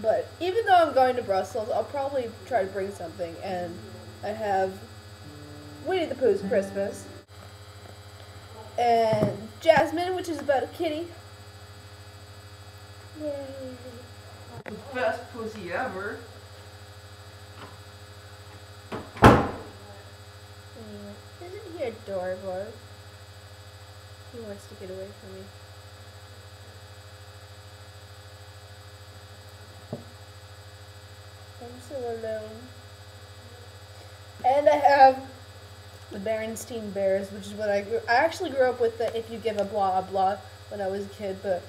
But even though I'm going to Brussels, I'll probably try to bring something. And I have Winnie the Pooh's Christmas. And Jasmine, which is about a kitty. Yay. The best pussy ever. Anyway, isn't he adorable? He wants to get away from me. I'm so alone. And I have the Berenstein Bears, which is what I actually grew up with the If You Give a Blah Blah when I was a kid, but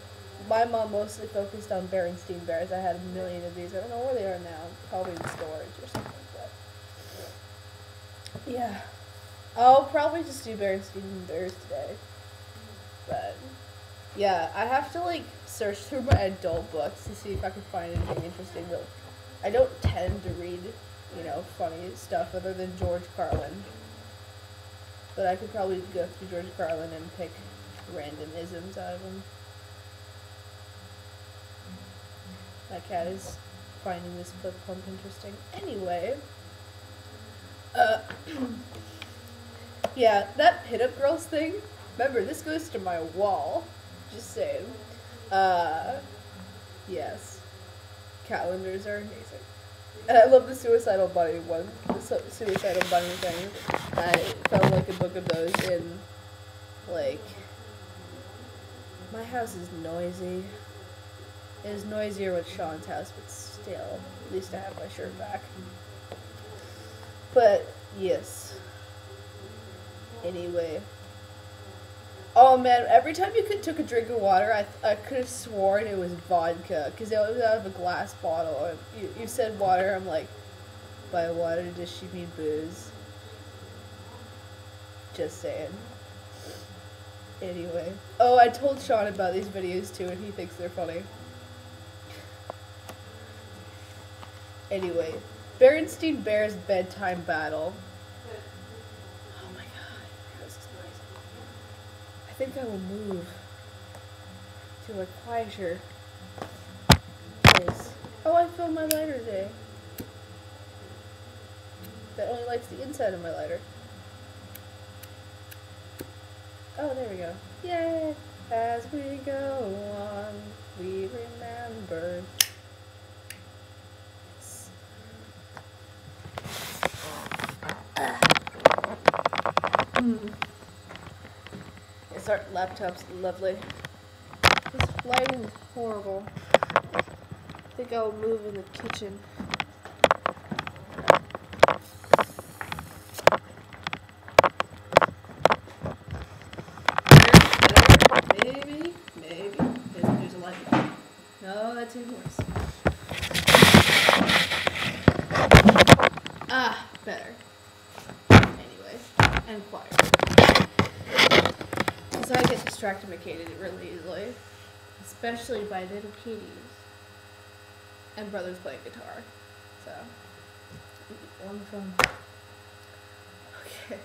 my mom mostly focused on Berenstein Bears. I had a million of these. I don't know where they are now. Probably in storage or something. But yeah. I'll probably just do Berenstein Bears today. But yeah, I have to like search through my adult books to see if I can find anything interesting. But I don't tend to read, funny stuff other than George Carlin. But I could probably go through George Carlin and pick random isms out of him. My cat is finding this flip pump interesting. Anyway, yeah, that Pit-Up Girls thing, remember, this goes to my wall. Just saying. Yes. Calendars are amazing. And I love the Suicidal Bunny one. The Suicidal Bunny thing. I found like a book of those in, like, my house is noisy. It is noisier with Sean's house, but still, at least I have my shirt back. But, yes. Anyway. Oh man, every time you took a drink of water, I could have sworn it was vodka, because it was out of a glass bottle. You said water, I'm like, by water does she mean booze? Just saying. Anyway. Oh, I told Sean about these videos too, and he thinks they're funny. Anyway, Berenstein Bears Bedtime Battle. Oh my god, my house is noisy. I think I will move to a quieter place. Oh, I filled my lighter today. That only lights the inside of my lighter. Oh, there we go. Yay! As we go on, we remember. Yes, our laptop's lovely. This lighting is horrible. I think I'll move in the kitchen. Maybe. There's a light. No, that's even worse. Ah, better. Anyway, and quiet. Because I get distracted by Katie really easily. Especially by little kitties. And brothers playing guitar. So, on the phone. Okay.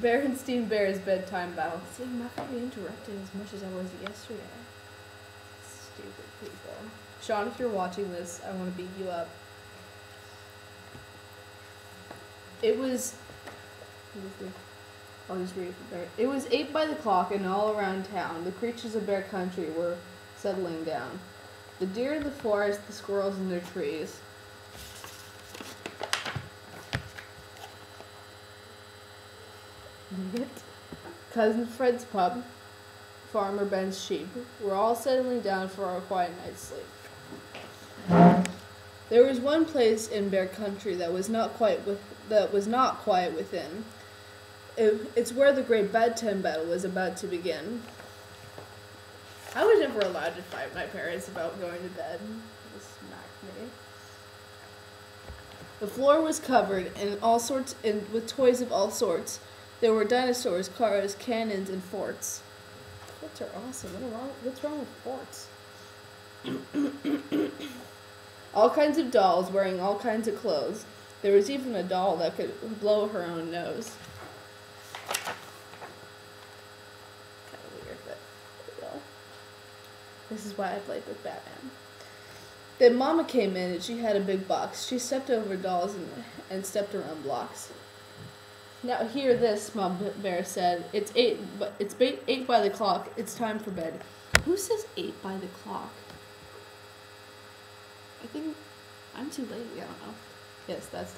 Berenstein Bears Bedtime Battle. See, I'm not going to be interrupted as much as I was yesterday. Stupid people. Sean, if you're watching this, I want to beat you up. It was... I'll just read it from there. It was 8 by the clock, and all around town, the creatures of Bear Country were settling down. The deer in the forest, the squirrels in their trees. Cousin Fred's pub, Farmer Ben's sheep, were all settling down for a quiet night's sleep. There was one place in Bear Country that was not quiet within. It's where the great bedtime battle was about to begin. I was never allowed to fight my parents about going to bed. They smacked me. The floor was covered with toys of all sorts. There were dinosaurs, cars, cannons, and forts. Forts are awesome. What's wrong with forts? All kinds of dolls wearing all kinds of clothes. There was even a doll that could blow her own nose. Kind of weird, but yeah. This is why I played with Batman. Then Mama came in and she had a big box. She stepped over dolls and stepped around blocks. Now hear this, Mom Bear said. It's 8 by the clock. It's time for bed. Who says 8 by the clock? I think I'm too late. I don't know. Yes, that's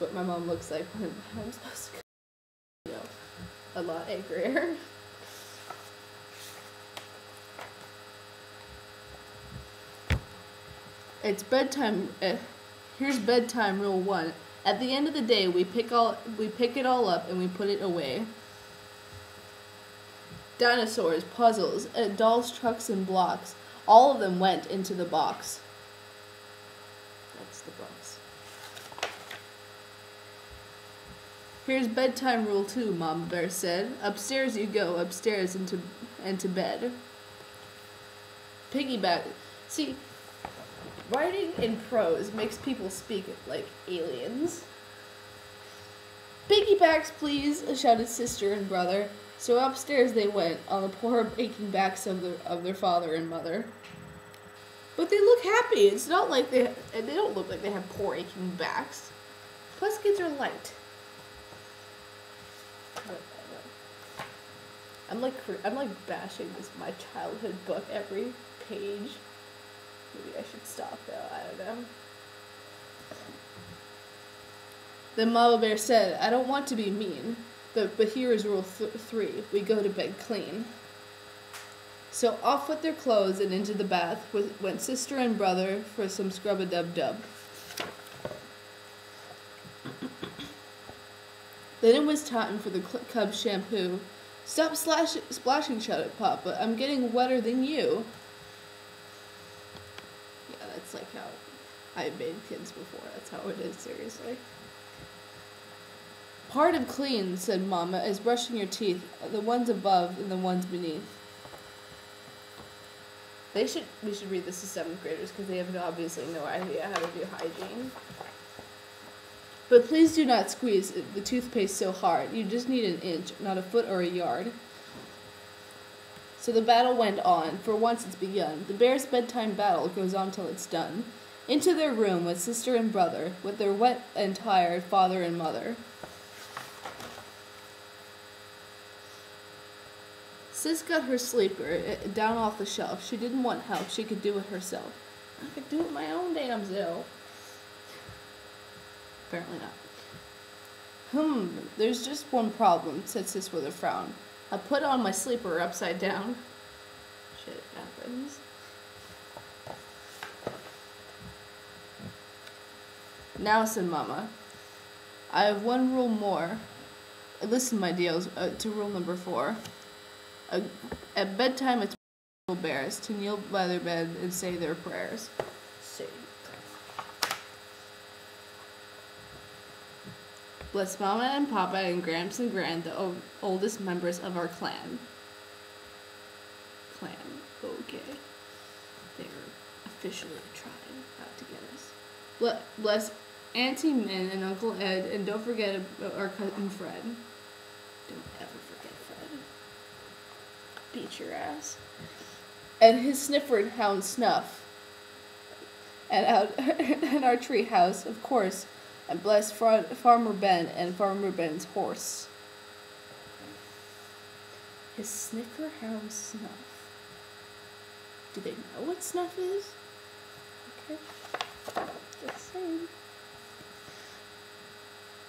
what my mom looks like when I'm supposed to go. You know, a lot angrier. It's bedtime. Here's bedtime rule 1. At the end of the day, we pick it all up and we put it away. Dinosaurs, puzzles, dolls, trucks, and blocks. All of them went into the box. That's the box. Here's bedtime rule 2, Mama Bear said. Upstairs you go, upstairs into bed. Piggyback. See, writing in prose makes people speak like aliens. Piggybacks, please, shouted sister and brother. So upstairs they went, on the poor aching backs of their father and mother. But they look happy. It's not like they don't look like they have poor aching backs. Plus kids are light. I'm like bashing this my childhood book every page. Maybe I should stop though. I don't know. Then Mama Bear said, I don't want to be mean, but here is rule 3. We go to bed clean. So off with their clothes and into the bath went sister and brother for some scrub-a-dub-dub. Then it was time for the Cub shampoo. Stop splashing, shouted Papa. I'm getting wetter than you. Yeah, that's like how I've made kids before. That's how it is, seriously. Part of clean, said Mama, is brushing your teeth, the ones above and the ones beneath. We should read this to 7th graders because they have obviously no idea how to do hygiene. But please do not squeeze the toothpaste so hard. You just need an inch, not a foot or a yard. So the battle went on. For once it's begun. The bears' bedtime battle goes on till it's done. Into their room with sister and brother, with their wet and tired father and mother. Sis got her sleeper down off the shelf. She didn't want help. She could do it herself. I could do it my own damn self. Apparently not. There's just one problem, said Sis with a frown. I put on my sleeper upside down. Shit happens. Now, said Mama, I have one rule more. Listen, my dears, to rule number 4. At bedtime, it's little bears to kneel by their bed and say their prayers. Say. Bless Mama and Papa and Gramps and Gran, the oldest members of our clan. Clan, okay. They're officially trying out to get us. Bless Auntie Min and Uncle Ed, and don't forget our cousin Fred. Don't ever forget Fred. Beat your ass. And his sniffered hound Snuff. And our tree house, of course. And bless Farmer Ben and Farmer Ben's horse. His sniffer hound Snuff. Do they know what Snuff is? Okay. Just saying.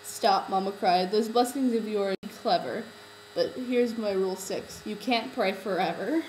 Stop, Mama cried. Those blessings of yours are clever. But here's my rule 6. You can't pray forever.